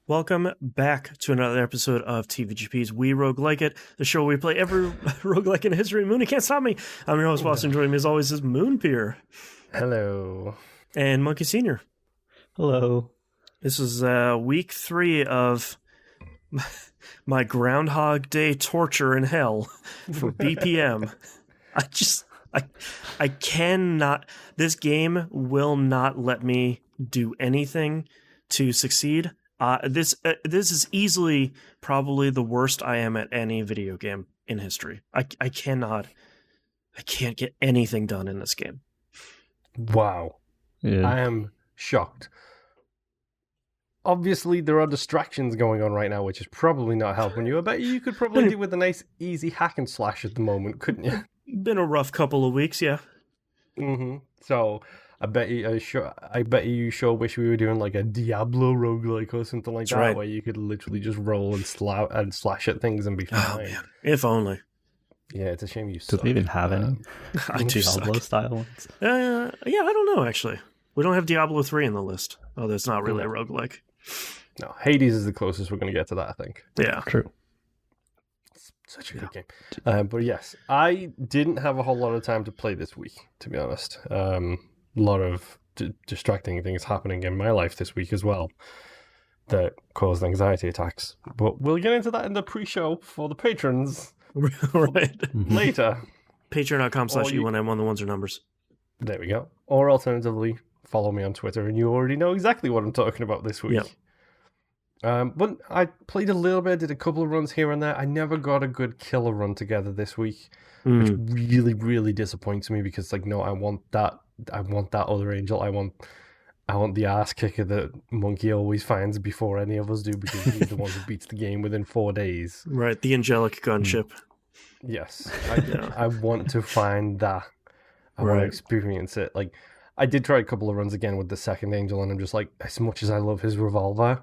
Welcome back to another episode of TVGP's We Roguelike It, the show where we play every roguelike in history. Mooney can't stop me. I'm your host, Boston. Joining me as always is Moonpeer. Hello. And Monkey Senior. Hello. This is week 3 of my Groundhog Day torture in hell for BPM. I cannot. This game will not let me do anything to succeed. This is easily probably the worst I am at any video game in history. I can't get anything done in this game. Wow. Yeah. I am shocked. Obviously, there are distractions going on right now, which is probably not helping you. I bet you could probably do with a nice, easy hack and slash at the moment, couldn't you? Been a rough couple of weeks, yeah. Mm-hmm. So, I bet you sure wish we were doing like a Diablo roguelike or something like that, right. where you could literally just roll and slash at things and be fine. Oh man, if only. Yeah, it's a shame you Do suck. they even have any I do Diablo suck. style ones? Yeah, I don't know actually. We don't have Diablo 3 in the list. Oh, that's not really a roguelike. No, Hades is the closest we're going to get to that, I think. Yeah. True. Such a good game. But yes, I didn't have a whole lot of time to play this week, to be honest. A lot of distracting things happening in my life this week as well that caused anxiety attacks. But we'll get into that in the pre-show for the patrons Right. later. Patreon.com/E1M1, the ones are numbers. There we go. Or alternatively, follow me on Twitter and you already know exactly what I'm talking about this week. Yep. But I played a little bit, did a couple of runs here and there. I never got a good killer run together this week, which really, really disappoints me because, like, no, I want that other angel. I want the ass kicker that Monkey always finds before any of us do because he's the one who beats the game within 4 days. Right, the angelic gunship. Yes, I want to find that. I want to experience it. Like, I did try a couple of runs again with the second angel, and I'm just like, as much as I love his revolver,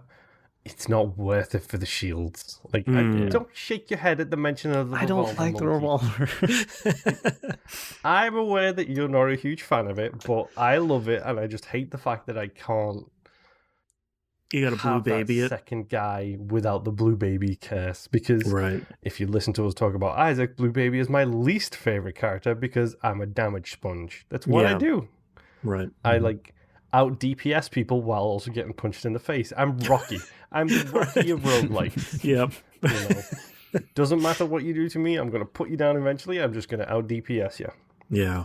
it's not worth it for the shields. Like, don't shake your head at the mention of the revolver. I don't like the revolver. I'm aware that you're not a huge fan of it, but I love it, and I just hate the fact that I can't. You got a blue have baby. that second guy without the blue baby curse, because if you listen to us talk about Isaac, blue baby is my least favorite character because I'm a damage sponge. That's what I do. Right. I like out DPS people while also getting punched in the face. I'm Rocky. I'm the Rocky of roguelikes. Yep. You know, doesn't matter what you do to me. I'm going to put you down eventually. I'm just going to out DPS you. Yeah.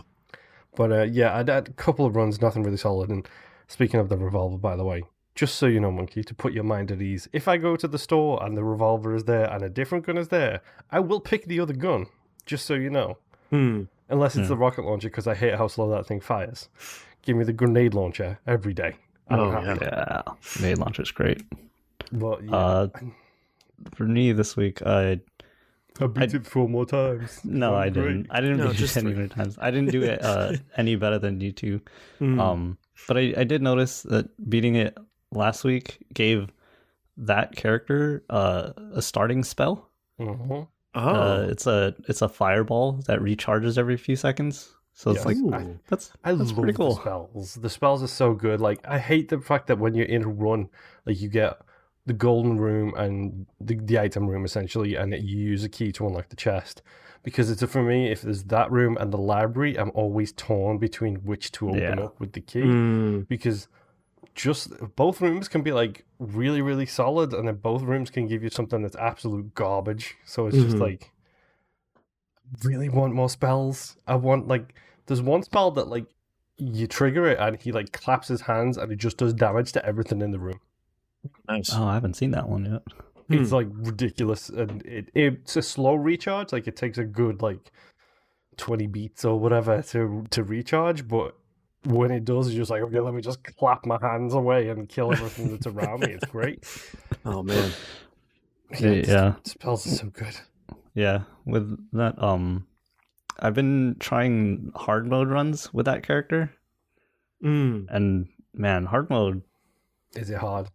But yeah, I had a couple of runs, nothing really solid. And speaking of the revolver, by the way, just so you know, Monkey, to put your mind at ease, if I go to the store and the revolver is there and a different gun is there, I will pick the other gun, just so you know. Unless it's the rocket launcher, because I hate how slow that thing fires. Give me the grenade launcher every day. Yeah. Grenade launcher's great. But yeah. For me this week, I beat it 4 more times. No, I didn't. I didn't beat just it any more times. I didn't do it any better than you two. But I did notice that beating it last week gave that character a starting spell. It's a fireball that recharges every few seconds. So it's that's love pretty cool. The spells. The spells are so good. Like, I hate the fact that when you're in a run, like, you get the golden room and the item room essentially, and you use a key to unlock the chest. Because it's for me, if there's that room and the library, I'm always torn between which to open up with the key. Because just both rooms can be like really, really solid, and then both rooms can give you something that's absolute garbage. So it's just like, really want more spells. I want, like, there's one spell that, like, you trigger it and he, like, claps his hands and it just does damage to everything in the room. Nice. Oh, I haven't seen that one yet. It's like ridiculous, and it's a slow recharge. Like, it takes a good, like, 20 beats or whatever to recharge, but when it does, it's just like, okay, let me just clap my hands away and kill everything that's around me. It's great. Oh man. Yeah. Spells are so good. Yeah, with that, I've been trying hard mode runs with that character, and man, hard mode. Is it hard?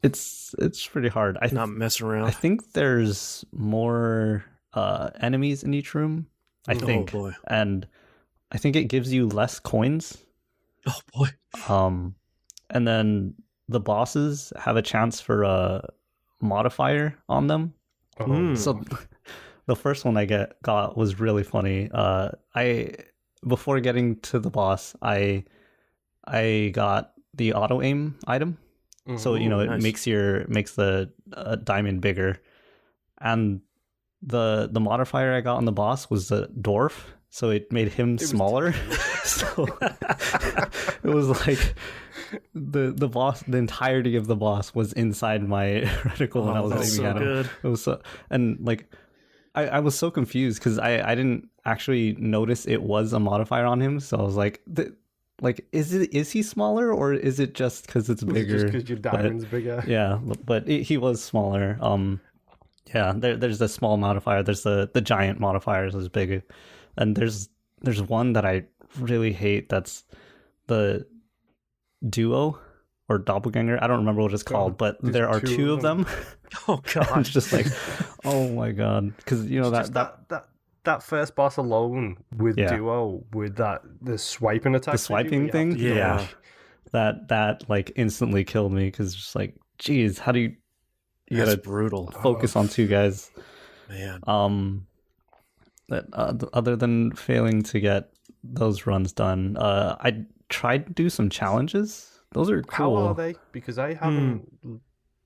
It's pretty hard. Not messing around. I think there's more enemies in each room. I think, boy. And I think it gives you less coins. Oh boy. And then the bosses have a chance for modifier on them. Oh, So the first one I got was really funny. I before getting to the boss, I got the auto aim item. So it nice. makes the diamond bigger, and the modifier I got on the boss was the dwarf, so it made him smaller. So it was like the boss, the entirety of the boss was inside my reticle when I was aiming at him. Good. It was and like I was so confused because I didn't actually notice it was a modifier on him, so I was like. Is he smaller or is it just because it's bigger? Just because your diamond's bigger. Yeah, but he was smaller. Yeah, there's the small modifier. There's the giant modifiers is big, and there's one that I really hate. That's the duo or doppelganger. I don't remember what it's called, but there are two of them. Oh god, it's just like, oh my god, because that first boss alone with duo with the swiping attack, the swiping thing, that like instantly killed me because just like, geez, how do you that's gotta brutal focus on two guys, man. That other than failing to get those runs done, I tried to do some challenges. Those are cool. How are they? Because I haven't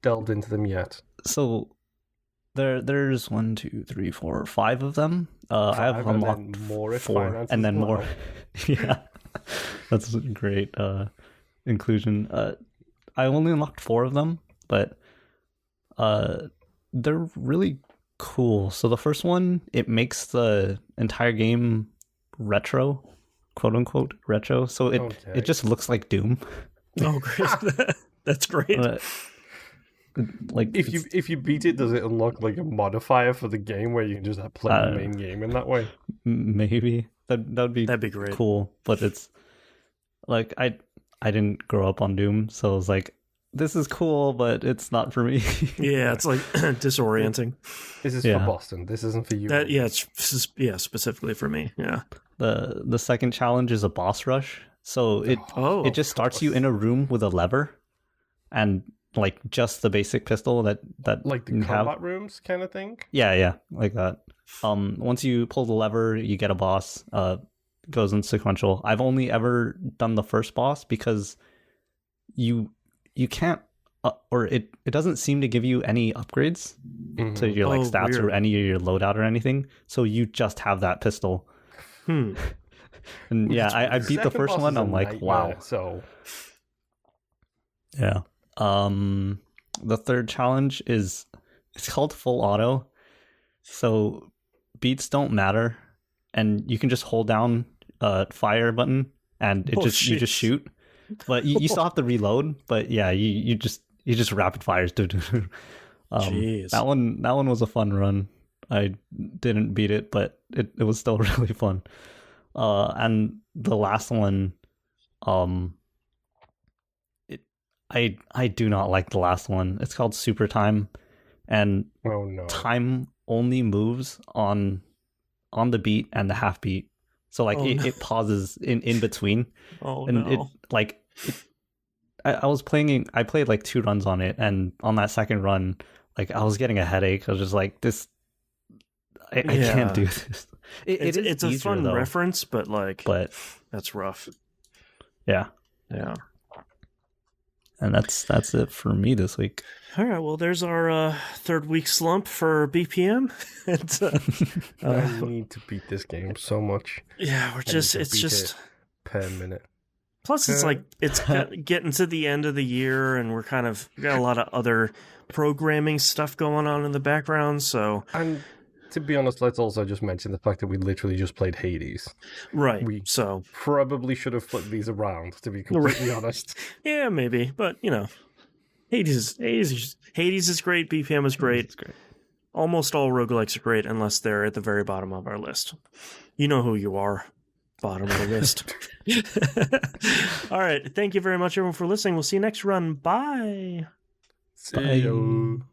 delved into them yet. So there's 1, 2, 3, 4, 5 of them. I have unlocked more 4, and then more. Yeah, that's a great inclusion. I only unlocked 4 of them, but they're really cool. So the first one, it makes the entire game retro, quote unquote retro. So it just looks like Doom. Oh, great! That's great. Like if you beat it, does it unlock like a modifier for the game where you can just play the main game in that way? Maybe that'd be great. Cool, but it's like I didn't grow up on Doom, so I was like, this is cool, but it's not for me. Yeah, it's like disorienting. This is for Boston. This isn't for you. It's specifically for me. Yeah. The second challenge is a boss rush. So it just starts you in a room with a lever, and like just the basic pistol that like the combat rooms kind of thing. Yeah, like that. Once you pull the lever, you get a boss. Goes in sequential. I've only ever done the first boss because you can't, or it doesn't seem to give you any upgrades to your like stats weird. or any of your loadout or anything. So you just have that pistol. And yeah, I beat the first one. I'm like, wow. So yeah. The third challenge it's called full auto. So beats don't matter, and you can just hold down fire button and you just shoot. But you still have to reload. But yeah, you just rapid fires. Jeez. That one was a fun run. I didn't beat it, but it was still really fun. And the last one, I do not like the last one. It's called Super Time, and time only moves on the beat and the half beat. So like it pauses in between. I played like 2 runs on it, and on that second run, like I was getting a headache. I was just like, this, I can't do this. It's a fun reference, but that's rough. Yeah. And that's it for me this week. All right, well, there's our third week slump for BPM. I need to beat this game so much. Yeah, it's just per minute. Plus, it's like it's getting to the end of the year, and we got a lot of other programming stuff going on in the background. So, and to be honest, let's also just mention the fact that we literally just played Hades. Right. So probably should have flipped these around, to be completely honest. Yeah, maybe, but Hades is great. BPM is great. It's great. Almost all roguelikes are great, unless they're at the very bottom of our list. You know who you are. Bottom of the list. All right. Thank you very much, everyone, for listening. We'll see you next run. Bye. See you.